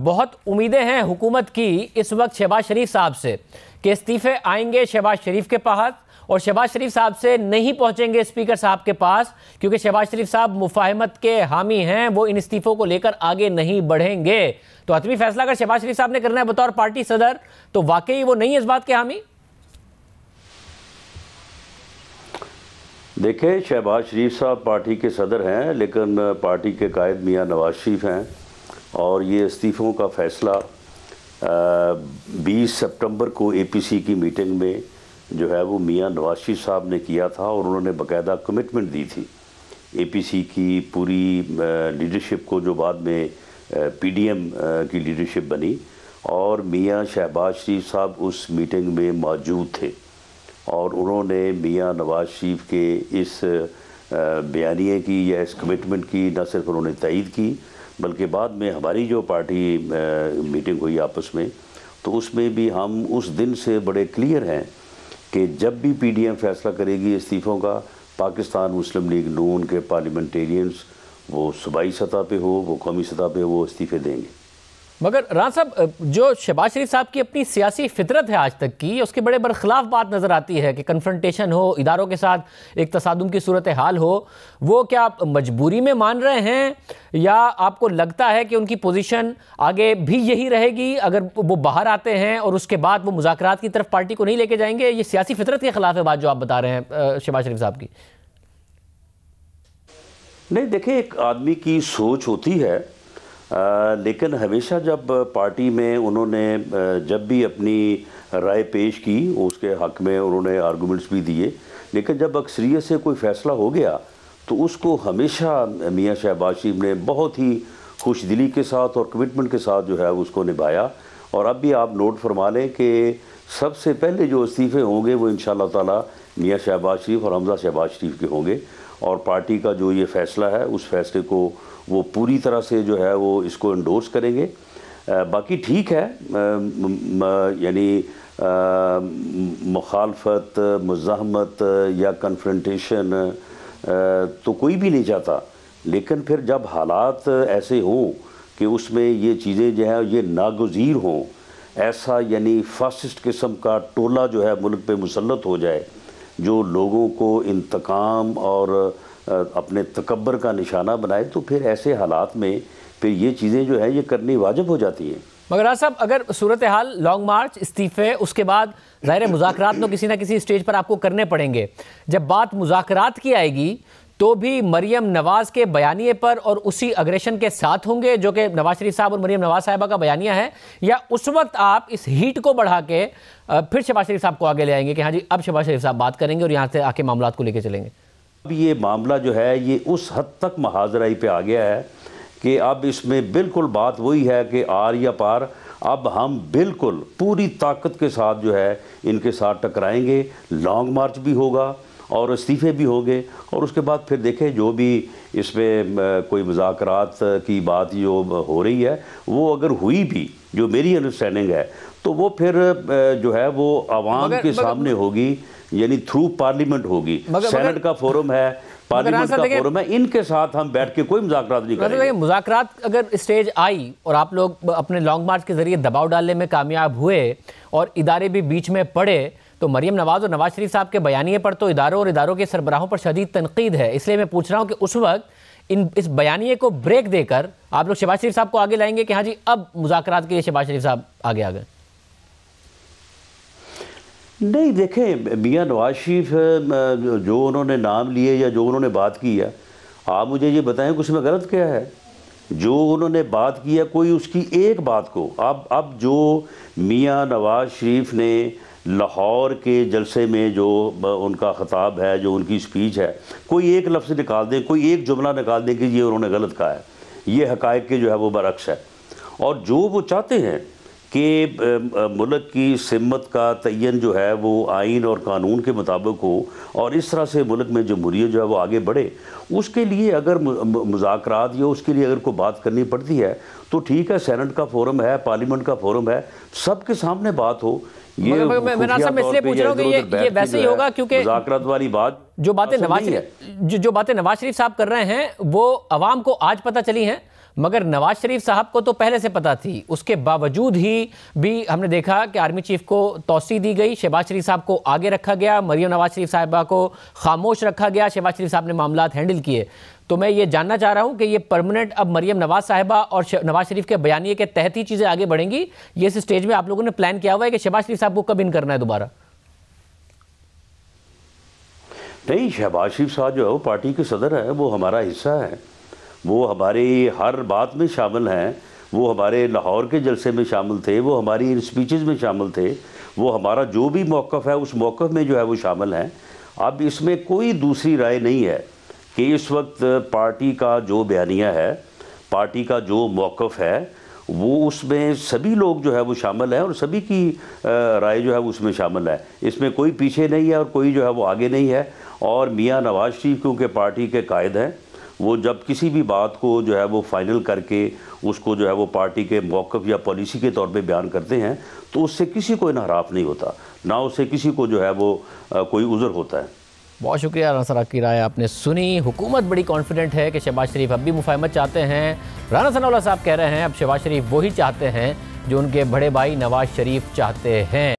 بہت امیدیں ہیں حکومت کی اس وقت شہباز شریف صاحب سے کہ استعفے آئیں گے شہباز شریف کے پاس اور شہباز شریف صاحب سے نہیں پہنچیں گے اسپیکر صاحب کے پاس، کیونکہ شہباز شریف صاحب مفاہمت کے حامی ہیں، وہ ان استعفوں کو لے کر آگے نہیں بڑھیں گے۔ تو حتمی فیصلہ اگر شہباز شریف صاحب نے کرنا ہے بطور پارٹی صدر تو واقعی وہ نہیں اس بات کے حامی؟ دیکھیں، شہباز شریف صاحب پارٹی کے صدر ہیں، لیکن پارٹی کے قائد میاں نواز شریف ہیں، اور یہ استعفوں کا فیصلہ 20 سپٹمبر کو اے پی سی کی میٹنگ میں جو ہے وہ میاں نواز شریف صاحب نے کیا تھا، اور انہوں نے باقاعدہ کمٹمنٹ دی تھی اے پی سی کی پوری لیڈرشپ کو، جو بعد میں پی ڈی ایم کی لیڈرشپ بنی، اور میاں شہباز شریف صاحب اس میٹنگ میں موجود تھے، اور انہوں نے میاں نواز شریف کے اس بیانیے کی یا اس کمٹمنٹ کی نہ صرف انہوں نے تائید کی، بلکہ بعد میں ہماری جو پارٹی میٹنگ ہوئی آپس میں، تو اس میں بھی ہم اس دن سے بڑے کلیئر ہیں کہ جب بھی پی ڈی ایم فیصلہ کرے گی استعفوں کا، پاکستان مسلم لیگ نون کے پارلیمنٹیرینز، وہ صوبائی سطح پہ ہو، وہ قومی سطح پہ، وہ استعفے دیں گے۔ مگر رانا صاحب، جو شہباز شریف صاحب کی اپنی سیاسی فطرت ہے آج تک کی، اس کے بڑے برخلاف بات نظر آتی ہے کہ کنفرنٹیشن ہو، اداروں کے ساتھ ایک تصادم کی صورتحال ہو، وہ کیا مجبوری میں مان رہے ہیں یا آپ کو لگتا ہے کہ ان کی پوزیشن آگے بھی یہی رہے گی اگر وہ باہر آتے ہیں اور اس کے بعد وہ مذاکرات کی طرف پارٹی کو نہیں لے کے جائیں گے؟ یہ سیاسی فطرت کے خلاف ہے بات جو آپ بتا رہے ہیں شہباز شریف صاحب کی۔ نہیں، دیکھیں، ایک آدمی کی سوچ ہوتی ہے، لیکن ہمیشہ جب پارٹی میں انہوں نے جب بھی اپنی رائے پیش کی، اس کے حق میں انہوں نے آرگومنٹس بھی دیے، لیکن جب اکثریت سے کوئی فیصلہ ہو گیا تو اس کو ہمیشہ میاں شہباز شریف نے بہت ہی خوش دلی کے ساتھ اور کمٹمنٹ کے ساتھ جو ہے اس کو نبھایا۔ اور اب بھی آپ نوٹ فرما لیں کہ سب سے پہلے جو استعفے ہوں گے وہ انشاءاللہ تعالی میاں شہباز شریف اور حمزہ شہباز شریف کے ہوں گے، اور پارٹی کا جو یہ فیصلہ ہے اس فیصلے کو وہ پوری طرح سے جو ہے وہ اس کو انڈورس کریں گے۔ باقی ٹھیک ہے، یعنی مخالفت، مزاحمت یا کنفرنٹیشن تو کوئی بھی نہیں چاہتا، لیکن پھر جب حالات ایسے ہوں کہ اس میں یہ چیزیں جو ہیں یہ ناگزیر ہوں، ایسا یعنی فاسسٹ قسم کا ٹولہ جو ہے ملک پہ مسلط ہو جائے، جو لوگوں کو انتقام اور اپنے تکبر کا نشانہ بنائے، تو پھر ایسے حالات میں پھر یہ چیزیں جو ہے یہ کرنی واجب ہو جاتی ہیں۔ مگر رانا صاحب، اگر صورتحال لانگ مارچ، استعفے، اس کے بعد ظاہر مذاکرات تو کسی نہ کسی اسٹیج پر آپ کو کرنے پڑیں گے، جب بات مذاکرات کی آئے گی تو بھی مریم نواز کے بیانیے پر اور اسی اگریشن کے ساتھ ہوں گے جو کہ نواز شریف صاحب اور مریم نواز صاحبہ کا بیانیہ ہے، یا اس وقت آپ اس ہیٹ کو بڑھا کے پھر شہباز شریف صاحب کو آگے لے آئیں گے کہ ہاں جی اب شہباز شریف صاحب بات کریں گے اور یہاں سے آ کے معاملات کو لے کے چلیں گے؟ اب یہ معاملہ جو ہے یہ اس حد تک محاذرائی پہ آ گیا ہے کہ اب اس میں بالکل بات وہی ہے کہ آر یا پار، اب ہم بالکل پوری طاقت کے ساتھ جو ہے ان کے ساتھ ٹکرائیں گے، لانگ مارچ بھی ہوگا اور استعفے بھی ہوں گے، اور اس کے بعد پھر دیکھیں جو بھی اس میں کوئی مذاکرات کی بات جو ہو رہی ہے وہ اگر ہوئی بھی، جو میری انڈرسٹینڈنگ ہے، تو وہ پھر جو ہے وہ عوام کے سامنے ہوگی، یعنی تھرو پارلیمنٹ ہوگی، سینٹ کا فورم ہے، پارلیمنٹ کا فورم ہے، ان کے ساتھ ہم بیٹھ کے کوئی مذاکرات نہیں کریں گے۔ مذاکرات اگر اسٹیج آئی اور آپ لوگ اپنے لانگ مارچ کے ذریعے دباؤ ڈالنے میں کامیاب ہوئے اور ادارے بھی بیچ میں پڑے، تو مریم نواز اور نواز شریف صاحب کے بیانیے پر تو اداروں اور اداروں کے سربراہوں پر شدید تنقید ہے، اس لیے میں پوچھ رہا ہوں کہ اس وقت اس بیانیے کو بریک دے کر آپ لوگ شہباز شریف صاحب کو آگے لائیں گے کہ ہاں جی اب مذاکرات کے لیے شہباز شریف صاحب آگے آ گئے؟ نہیں، دیکھیں، میاں نواز شریف جو انہوں نے نام لیے یا جو انہوں نے بات کی ہے، آپ مجھے یہ بتائیں کہ اس میں غلط کیا ہے؟ جو انہوں نے بات کی ہے، کوئی اس کی ایک بات کو اب جو میاں نواز شریف نے لاہور کے جلسے میں جو ان کا خطاب ہے، جو ان کی سپیچ ہے، کوئی ایک لفظ نکال دیں، کوئی ایک جملہ نکال دیں کہ یہ انہوں نے غلط کہا ہے، یہ حقائق کے جو ہے وہ برعکس ہے۔ اور جو وہ چاہتے ہیں کہ ملک کی سمت کا تعین جو ہے وہ آئین اور قانون کے مطابق ہو اور اس طرح سے ملک میں جمہوریت جو ہے وہ آگے بڑھے، اس کے لیے اگر مذاکرات یا اس کے لیے اگر کوئی بات کرنی پڑتی ہے تو ٹھیک ہے، سینٹ کا فورم ہے، پارلیمنٹ کا فورم ہے، سب کے سامنے بات ہو۔ میں اس لیے پوچھ رہا ہوں کہ یہ ویسے ہی ہوگا کیونکہ مذاکرات والی بات جو باتیں نواز شریف صاحب کر رہے ہیں وہ عوام کو آج پتہ چلی ہیں، مگر نواز شریف صاحب کو تو پہلے سے پتہ تھی، اس کے باوجود ہی بھی ہم نے دیکھا کہ آرمی چیف کو توسیع دی گئی، شہباز شریف صاحب کو آگے رکھا گیا، مریم نواز شریف صاحبہ کو خاموش رکھا گیا، شہباز شریف صاحب نے معاملات ہینڈل کیے۔ تو میں یہ جاننا چاہ رہا ہوں کہ یہ پرماننٹ اب مریم نواز صاحبہ اور نواز شریف کے بیانیے کے تحت ہی چیزیں آگے بڑھیں گی؟ یہ اس سٹیج میں آپ لوگوں نے پلان کیا ہوا ہے کہ شہباز شریف صاحب کو کب ان کرنا ہے دوبارہ؟ نہیں، شہباز شریف صاحب جو ہے وہ پارٹی کے صدر ہے، وہ ہمارا حصہ ہے، وہ ہماری ہر بات میں شامل ہیں، وہ ہمارے لاہور کے جلسے میں شامل تھے، وہ ہماری اسپیچز میں شامل تھے، وہ ہمارا جو بھی موقف ہے اس موقف میں جو ہے وہ شامل ہیں۔ اب اس میں کوئی دوسری رائے نہیں ہے کہ اس وقت پارٹی کا جو بیانیہ ہے، پارٹی کا جو موقف ہے، وہ اس میں سبھی لوگ جو ہے وہ شامل ہیں اور سبھی کی رائے جو ہے وہ اس میں شامل ہے۔ اس میں کوئی پیچھے نہیں ہے اور کوئی جو ہے وہ آگے نہیں ہے۔ اور میاں نواز شریف کیونکہ پارٹی کے قائد ہیں، وہ جب کسی بھی بات کو جو ہے وہ فائنل کر کے اس کو جو ہے وہ پارٹی کے موقف یا پالیسی کے طور پہ بیان کرتے ہیں تو اس سے کسی کو انحراف نہیں ہوتا، نہ اس سے کسی کو جو ہے وہ کوئی عذر ہوتا ہے۔ بہت شکریہ رانا صاحب، آپ کی رائے آپ نے سنی۔ حکومت بڑی کانفیڈنٹ ہے کہ شہباز شریف اب بھی مفاہمت چاہتے ہیں۔ رانا ثناء اللہ صاحب کہہ رہے ہیں اب شہباز شریف وہی چاہتے ہیں جو ان کے بڑے بھائی نواز شریف چاہتے ہیں۔